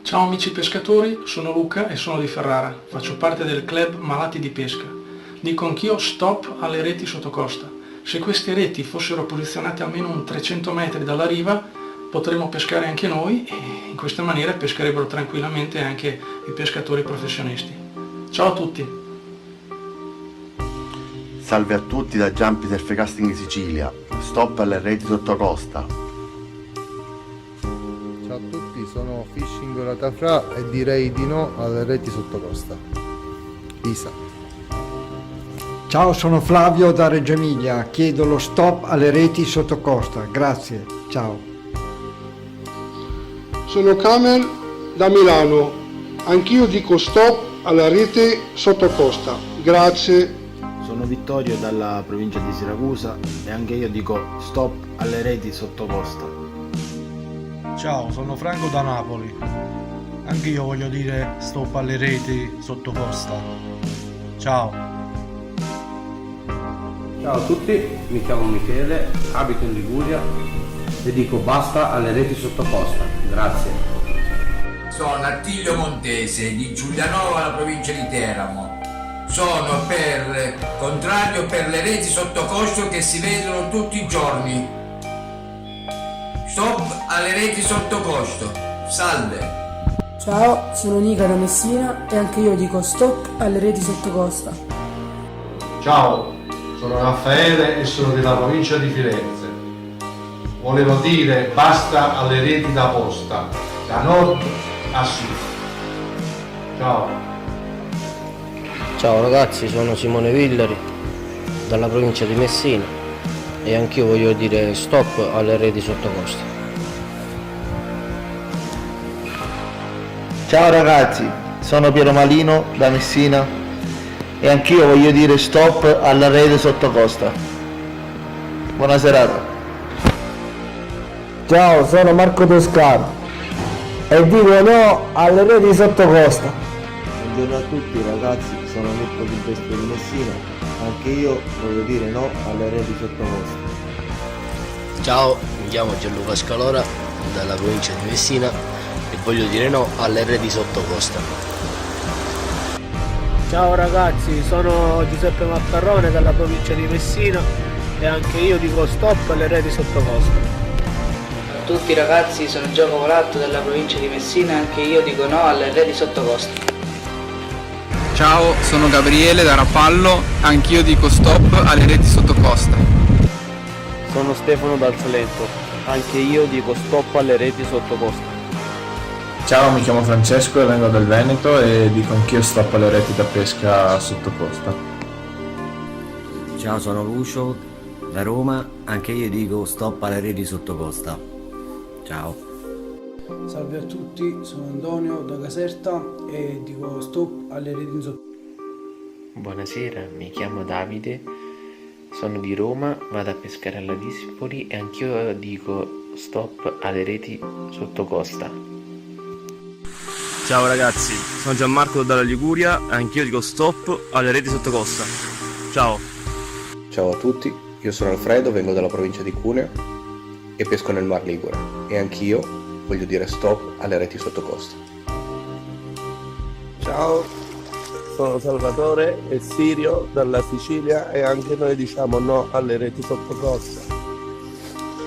Ciao amici pescatori, sono Luca e sono di Ferrara, faccio parte del club Malati di Pesca. Dico anch'io stop alle reti sotto costa. Se queste reti fossero posizionate almeno un 300 metri dalla riva, potremmo pescare anche noi e in questa maniera pescherebbero tranquillamente anche i pescatori professionisti. Ciao a tutti! Salve a tutti da Giampi Surfcasting in Sicilia, stop alle reti sotto costa. Ciao a tutti, sono Fishing Latafra e direi di no alle reti sotto costa. Isa. Ciao, sono Flavio da Reggio Emilia, chiedo lo stop alle reti sotto costa, grazie, ciao. Sono Camel da Milano, anch'io dico stop alla rete sotto costa, grazie. Sono Vittorio dalla provincia di Siracusa e anche io dico stop alle reti sotto costa. Ciao, sono Franco da Napoli. Anche io voglio dire stop alle reti sotto costa. Ciao. Ciao a tutti, mi chiamo Michele, abito in Liguria e dico basta alle reti sotto costa. Grazie. Sono Attilio Montese di Giulianova, la provincia di Teramo. Sono contrario per le reti sotto costo che si vedono tutti i giorni. Stop alle reti sotto costo. Salve. Ciao, sono Nica da Messina e anche io dico stop alle reti sotto costa. Ciao, sono Raffaele e sono della provincia di Firenze. Volevo dire basta alle reti da posta, da nord a sud. Ciao. Ciao ragazzi, sono Simone Villari dalla provincia di Messina e anch'io voglio dire stop alle reti sotto costa. Ciao ragazzi, sono Piero Malino da Messina e anch'io voglio dire stop alla rete sotto costa. Buona serata. Ciao, sono Marco Toscano e dico no alle reti sotto costa. Buongiorno a tutti ragazzi, sono Mirko Silvestri di Messina, anche io voglio dire no alle reti sotto costa. Ciao, mi chiamo Gianluca Scalora dalla provincia di Messina e voglio dire no alle reti sotto costa. Ciao ragazzi, sono Giuseppe Maccarrone dalla provincia di Messina e anche io dico stop alle reti sotto costa. Ciao a tutti ragazzi, sono Gioco Volatto dalla provincia di Messina e anche io dico no alle reti sotto costa. Ciao, sono Gabriele da Rapallo, anch'io dico stop alle reti sotto costa. Sono Stefano dal Salento, anche io dico stop alle reti sotto costa. Ciao, mi chiamo Francesco e vengo dal Veneto e dico anch'io stop alle reti da pesca sotto costa. Ciao, sono Lucio da Roma, anche io dico stop alle reti sotto costa. Ciao. Salve a tutti, sono Antonio da Caserta e dico stop alle reti in sotto. Buonasera, mi chiamo Davide, sono di Roma, vado a pescare alla Dispoli e anch'io dico stop alle reti sotto costa. Ciao ragazzi, sono Gianmarco dalla Liguria e anch'io dico stop alle reti sotto costa. Ciao. Ciao a tutti, io sono Alfredo, vengo dalla provincia di Cuneo e pesco nel Mar Ligure e anch'io voglio dire stop alle reti sotto costa. Ciao, sono Salvatore e Sirio dalla Sicilia e anche noi diciamo no alle reti sotto costa.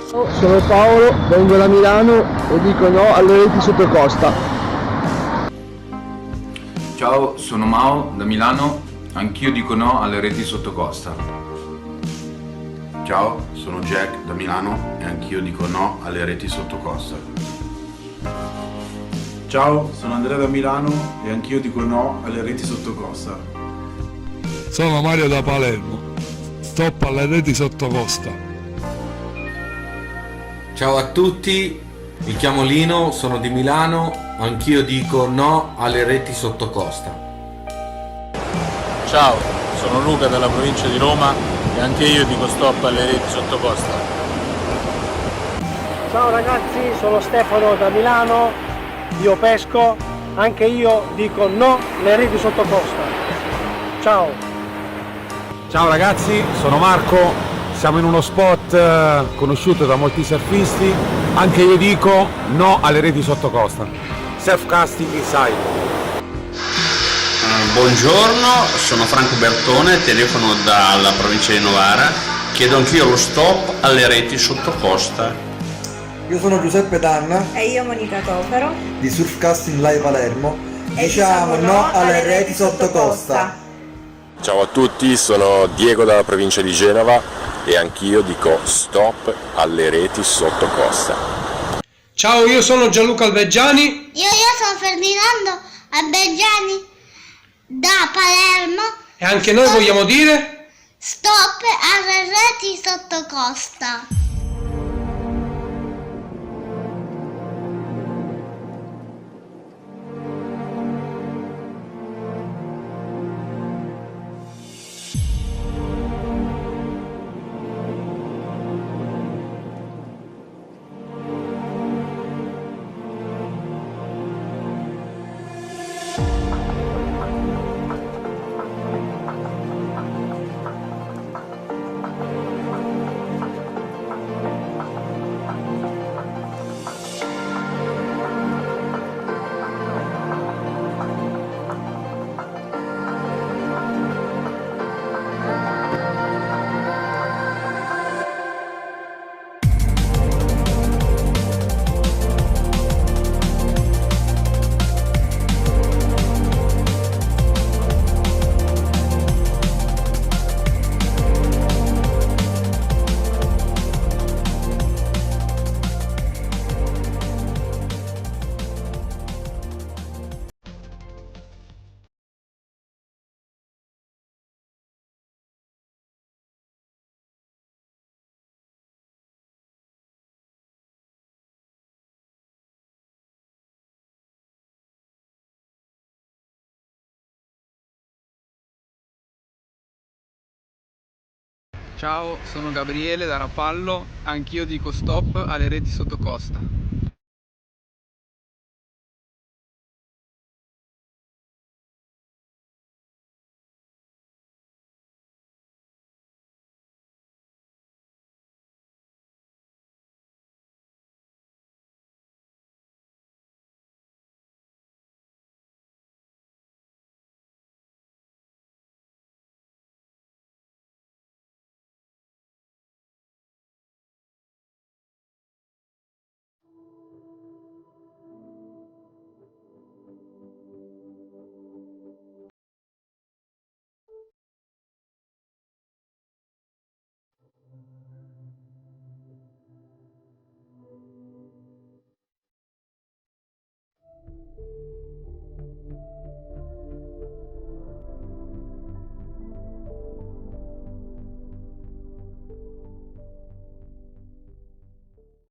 Sono Paolo, vengo da Milano e dico no alle reti sotto costa. Ciao, sono Mao da Milano, anch'io dico no alle reti sotto costa. Ciao, sono Jack da Milano e anch'io dico no alle reti sotto costa. Ciao, sono Andrea da Milano e anch'io dico no alle reti sotto costa. Sono Mario da Palermo, stop alle reti sotto costa. Ciao a tutti, mi chiamo Lino, sono di Milano, anch'io dico no alle reti sotto costa. Ciao, sono Luca dalla provincia di Roma e anche io dico stop alle reti sotto costa. Ciao ragazzi, sono Stefano da Milano, io pesco, anche io dico no alle reti sotto costa. Ciao. Ciao ragazzi, sono Marco, siamo in uno spot conosciuto da molti surfisti, anche io dico no alle reti sotto costa. Self-casting inside. Buongiorno, sono Franco Bertone, telefono dalla provincia di Novara. Chiedo anch'io lo stop alle reti sotto costa. Io sono Giuseppe Danna E io Monica Tofaro di Surfcasting Live Palermo. e diciamo no alle reti sotto costa. Ciao a tutti, sono Diego dalla provincia di Genova e anch'io dico stop alle reti sotto costa. Ciao, io sono Gianluca Albeggiani. Io sono Ferdinando Albeggiani da Palermo. E anche noi vogliamo dire stop alle reti sotto costa. Ciao, sono Gabriele da Rapallo, anch'io dico stop alle reti sotto costa.